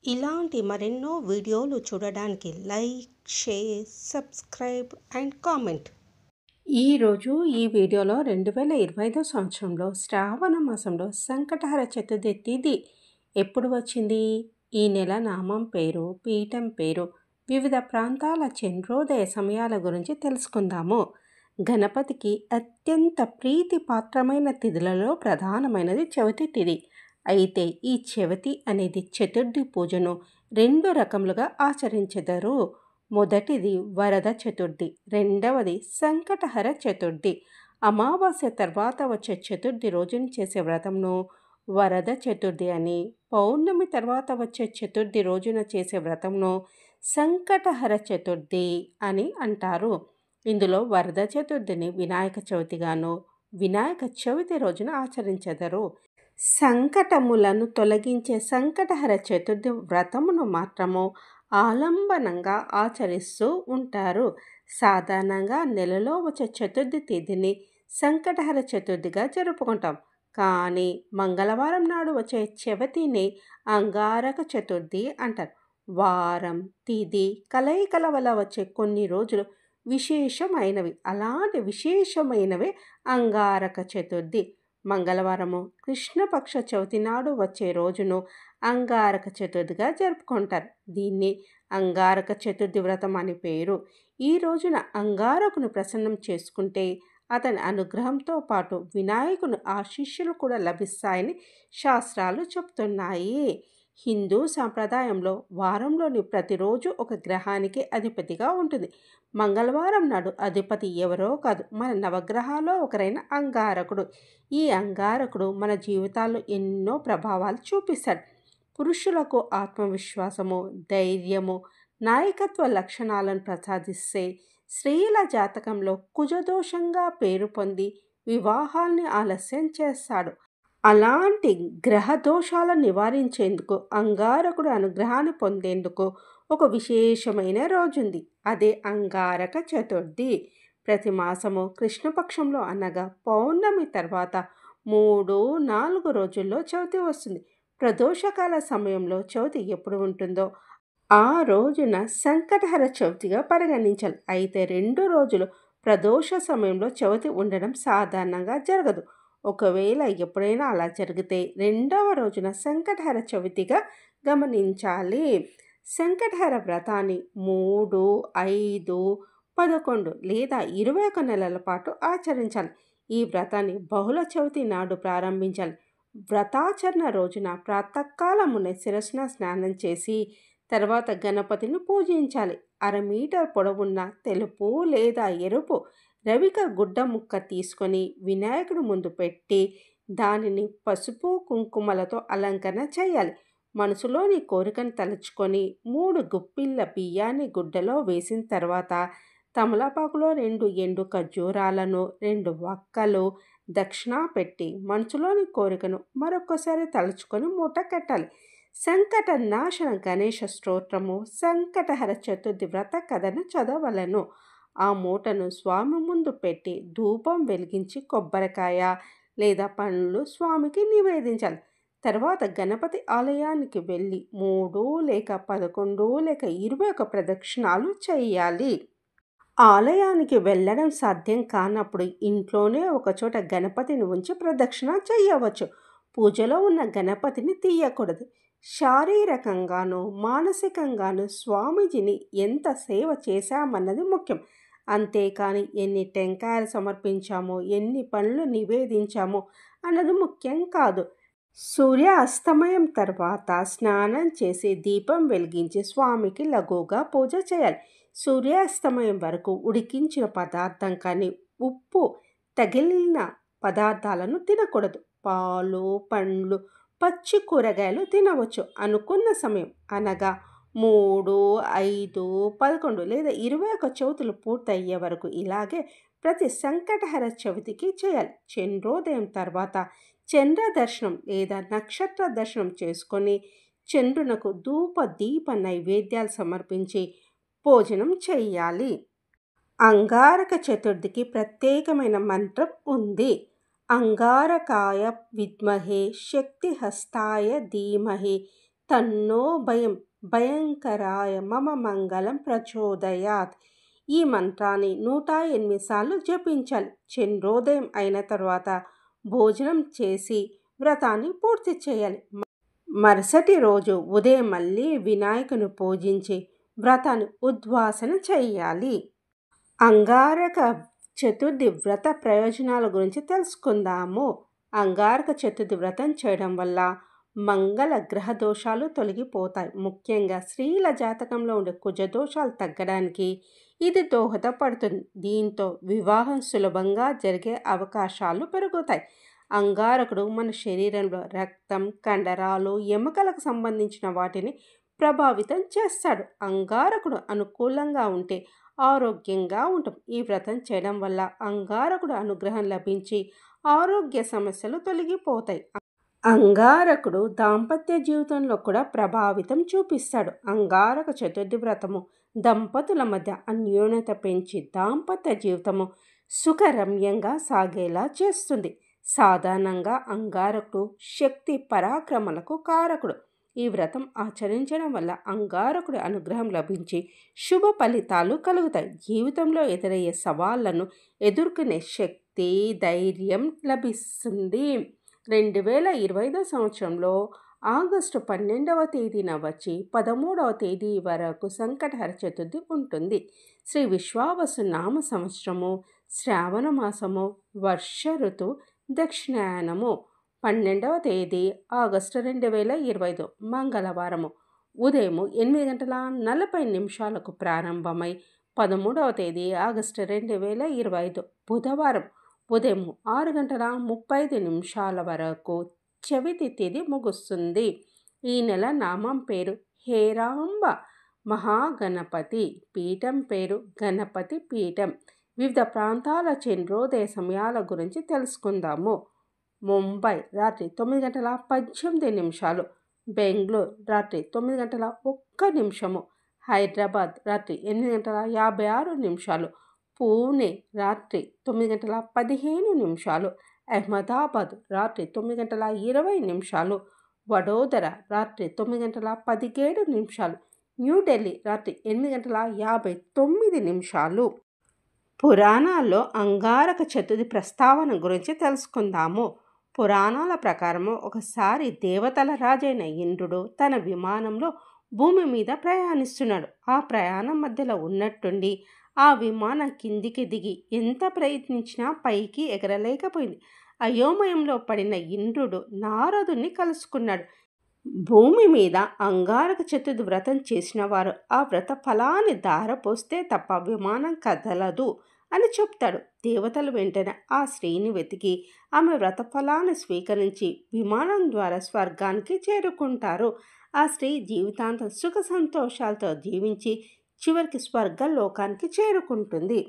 ఇలాంటి మరెన్నో వీడియోలు చూడడానికి like, share, subscribe and comment. ఈరోజు ఈ వీడియోలో 2025 సంవత్సరంలో శ్రావణ మాసంలో సంకటహర చతుర్థి తిథి ఎప్పుడు వచ్చింది, ఈ నెల నామం పేరు, పీఠం పేరు, వివిధ ప్రాంతాల చంద్రోదయ సమయాల గురించి తెలుసుకుందాము. గణపతికి అత్యంత ప్రీతిపాత్రమైన తిథులలో ప్రధానమైనది చవితి తిథి. అయితే ఈ చవితి అనేది చతుర్థి పూజను 2 రకములుగా ఆచరించెదరు. మొదటిది వరద చతుర్థి, రెండవది సంకటహర చతుర్థి. అమావాస్య తర్వాత వచ్చే చతుర్థి రోజున చేసే వ్రతంను వరద చతుర్థి అని, పౌర్ణమి తర్వాత వచ్చే చతుర్థి రోజున చేసే వ్రతంను సంకటహర చతుర్థి అని అంటారు. ఇందులో వరద చతుర్థిని వినాయక చవితిగాను, వినాయక చవితి రోజున ఆచరించెదరు. సంకటములను తొలగించే సంకటహర చతుర్థి వ్రతమును మాత్రము ఆలంబనంగా ఆచరిస్తూ ఉంటారు. సాధారణంగా నెలలో వచ్చే చతుర్థి తిథిని సంకటహర చతుర్థిగా జరుపుకుంటాం. కానీ మంగళవారం నాడు వచ్చే చవితిని అంగారక చతుర్థి అంటారు. వారం, తిథి కలయికల వల్ల వచ్చే కొన్ని రోజులు విశేషమైనవి. అలాంటి విశేషమైనవే అంగారక చతుర్థి. మంగళవారము కృష్ణపక్ష చవితి నాడు వచ్చే రోజును అంగారక చతుర్థిగా జరుపుకుంటారు. దీన్ని అంగారక చతుర్థి వ్రతం అని పేరు. ఈ రోజున అంగారకును ప్రసన్నం చేసుకుంటే అతని అనుగ్రహంతో పాటు వినాయకుని ఆశీస్సులు కూడా లభిస్తాయని శాస్త్రాలు చెప్తున్నాయి. హిందూ సాంప్రదాయంలో వారంలోని ప్రతిరోజు ఒక గ్రహానికి అధిపతిగా ఉంటుంది. మంగళవారం నాడు అధిపతి ఎవరో కాదు, మన నవగ్రహాల్లో ఒకరైన అంగారకుడు. ఈ అంగారకుడు మన జీవితాల్లో ఎన్నో ప్రభావాలు చూపిస్తాడు. పురుషులకు ఆత్మవిశ్వాసము, ధైర్యము, నాయకత్వ లక్షణాలను ప్రసాదిస్తే, స్త్రీల జాతకంలో కుజదోషంగా పేరు పొంది వివాహాల్ని ఆలస్యం చేస్తాడు. అలాంటి గ్రహ దోషాలను నివారించేందుకు, అంగారకుడు అనుగ్రహాన్ని పొందేందుకు ఒక విశేషమైన రోజుంది. అదే అంగారక చతుర్థి. ప్రతి మాసము కృష్ణపక్షంలో అనగా పౌర్ణమి తర్వాత 3-4 రోజుల్లో చవితి వస్తుంది. ప్రదోషకాల సమయంలో చవితి ఎప్పుడు ఉంటుందో ఆ రోజున సంకటహర చవితిగా పరిగణించాలి. అయితే 2 రోజులు ప్రదోష సమయంలో చవితి ఉండడం సాధారణంగా జరగదు. ఒకవేళ ఎప్పుడైనా అలా జరిగితే 2వ రోజున సంకటహర చవితిగా గమనించాలి. సంకటహర వ్రతాన్ని 3, 5, 11 లేదా 21 నెలల పాటు ఆచరించాలి. ఈ వ్రతాన్ని బహుళ చవితి నాడు ప్రారంభించాలి. వ్రతాచరణ రోజున ప్రాతకాలమునే శిరస్సున స్నానం చేసి తర్వాత గణపతిని పూజించాలి. 1/2 మీటర్ పొడవున్న తెలుపు లేదా ఎరుపు రవిక గుడ్డ ముక్క తీసుకొని వినాయకుడి ముందు పెట్టి దానిని పసుపు కుంకుమలతో అలంకరణ చేయాలి. మనసులోని కోరికను తలుచుకొని 3 గుప్పిళ్ళ బియ్యాన్ని గుడ్డలో వేసిన తర్వాత తమలపాకులో 2 ఎండు ఖర్జూరాలను, 2 వక్కలు దక్షిణ పెట్టి మనసులోని కోరికను మరొకసారి తలుచుకొని మూట కట్టాలి. సంకట నాశన గణేష స్తోత్రము, సంకటహర చతుర్థి వ్రత కథను చదవలను. ఆ మూటను స్వామి ముందు పెట్టి ధూపం వెలిగించి కొబ్బరికాయ లేదా పండ్లు స్వామికి నివేదించాలి. తర్వాత గణపతి ఆలయానికి వెళ్ళి 3 లేక 11 లేక 21 ప్రదక్షిణాలు చేయాలి. ఆలయానికి వెళ్ళడం సాధ్యం కానప్పుడు ఇంట్లోనే ఒకచోట గణపతిని ఉంచి ప్రదక్షిణ చేయవచ్చు. పూజలో ఉన్న గణపతిని తీయకూడదు. శారీరకంగానూ మానసికంగానూ స్వామీజీని ఎంత సేవ చేశామన్నది ముఖ్యం. అంతేకాని ఎన్ని టెంకాయలు సమర్పించామో, ఎన్ని పండ్లు నివేదించామో అన్నది ముఖ్యం కాదు. సూర్య అస్తమయం తర్వాత స్నానం చేసి దీపం వెలిగించి స్వామికి లఘువుగా పూజ చేయాలి. సూర్యాస్తమయం వరకు ఉడికించిన పదార్థం కానీ, ఉప్పు తగిలిన పదార్థాలను తినకూడదు. పాలు, పండ్లు, పచ్చి కూరగాయలు తినవచ్చు. అనుకున్న సమయం అనగా 3, 5, 11 లేదా 21 చవితులు పూర్తయ్యే వరకు ఇలాగే ప్రతి సంకటహర చవితికి చేయాలి. చంద్రోదయం తర్వాత చంద్ర దర్శనం లేదా నక్షత్ర దర్శనం చేసుకొని చంద్రునకు ధూప దీప నైవేద్యాలు సమర్పించి భోజనం చేయాలి. అంగారక చతుర్థికి ప్రత్యేకమైన మంత్రం ఉంది. అంగారకాయ విద్మహే శక్తిహస్తాయ ధీమహి తన్నో భయం భయంకరాయ మమ మంగళం ప్రచోదయాత్. ఈ మంత్రాన్ని 108 సార్లు జపించాలి. చంద్రోదయం అయిన తర్వాత భోజనం చేసి వ్రతాన్ని పూర్తి చేయాలి. మరుసటి రోజు ఉదయం మళ్ళీ వినాయకుని పూజించి వ్రతాన్ని ఉద్వాసన చేయాలి. అంగారక చతుర్థి వ్రత ప్రయోజనాల గురించి తెలుసుకుందాము. అంగారక చతుర్థి వ్రతం చేయడం వల్ల మంగళ గ్రహ దోషాలు తొలగిపోతాయి. ముఖ్యంగా స్త్రీల జాతకంలో ఉండే కుజదోషాలు తగ్గడానికి ఇది దోహదపడుతుంది. దీంతో వివాహం సులభంగా జరిగే అవకాశాలు పెరుగుతాయి. అంగారకుడు మన శరీరంలో రక్తం, కండరాలు, ఎముకలకు సంబంధించిన వాటిని ప్రభావితం చేస్తాడు. అంగారకుడు అనుకూలంగా ఉంటే ఆరోగ్యంగా ఉంటాం. ఈ వ్రతం చేయడం వల్ల అంగారకుడు అనుగ్రహం లభించి ఆరోగ్య సమస్యలు తొలగిపోతాయి. అంగారకుడు దాంపత్య జీవితంలో కూడా ప్రభావితం చూపిస్తాడు. అంగారక చతుర్థి వ్రతము దంపతుల మధ్య అన్యోన్యత పెంచి దాంపత్య జీవితము సుఖరమ్యంగా సాగేలా చేస్తుంది. సాధారణంగా అంగారకుడు శక్తి పరాక్రమలకు కారకుడు. ఈ వ్రతం ఆచరించడం వల్ల అంగారకుడి అనుగ్రహం లభించి శుభ ఫలితాలు కలుగుతాయి. జీవితంలో ఎదురయ్యే సవాళ్లను ఎదుర్కొనే శక్తి, ధైర్యం లభిస్తుంది. 2025 సంవత్సరంలో ఆగస్టు 12వ తేదీన వచ్చి 13వ తేదీ వరకు సంకటహర చతుర్థి ఉంటుంది. శ్రీ విశ్వావసు నామ సంవత్సరము, శ్రావణ మాసము, వర్ష ఋతువు, దక్షిణాయనము. 12వ తేదీ ఆగస్టు 2025 మంగళవారము ఉదయం 8:40 ప్రారంభమై 13వ తేదీ ఆగస్టు 2025 బుధవారం ఉదయం 6:35 వరకు చవితి తిథి ముగుస్తుంది. ఈ నెల నామం పేరు హేరాంబ మహాగణపతి. పీఠం పేరు గణపతి పీఠం. వివిధ ప్రాంతాల చంద్రోదయ సమయాల గురించి తెలుసుకుందాము. ముంబై రాత్రి 9:18, బెంగళూరు రాత్రి 9:01, హైదరాబాద్ రాత్రి 8:56, పూణే రాత్రి 9:15, అహ్మదాబాద్ రాత్రి 9:20, వడోదర రాత్రి 9:17, న్యూఢిల్లీ రాత్రి 8:59. పురాణాల్లో అంగారక చతుర్థి ప్రస్తావన గురించి తెలుసుకుందాము. పురాణాల ప్రకారము ఒకసారి దేవతల రాజైన ఇంద్రుడు తన విమానంలో భూమి మీద ప్రయాణిస్తున్నాడు. ఆ ప్రయాణం మధ్యలో ఉన్నట్టుండి ఆ విమానం కిందికి దిగి ఎంత ప్రయత్నించినా పైకి ఎగరలేకపోయింది. అయోమయంలో పడిన ఇంద్రుడు నారదుని కలుసుకున్నాడు. భూమి మీద అంగారక చతుర్థి వ్రతం చేసిన వారు ఆ వ్రత ఫలాన్ని ధారపోస్తే తప్ప విమానం కదలదు అని చెప్తాడు. దేవతలు వెంటనే ఆ స్త్రీని వెతికి ఆమె వ్రత ఫలాన్ని స్వీకరించి విమానం ద్వారా స్వర్గానికి చేరుకుంటారు. ఆ స్త్రీ జీవితాంతం సుఖ సంతోషాలతో జీవించి చివరికి స్వర్గలోకానికి చేరుకుంటుంది.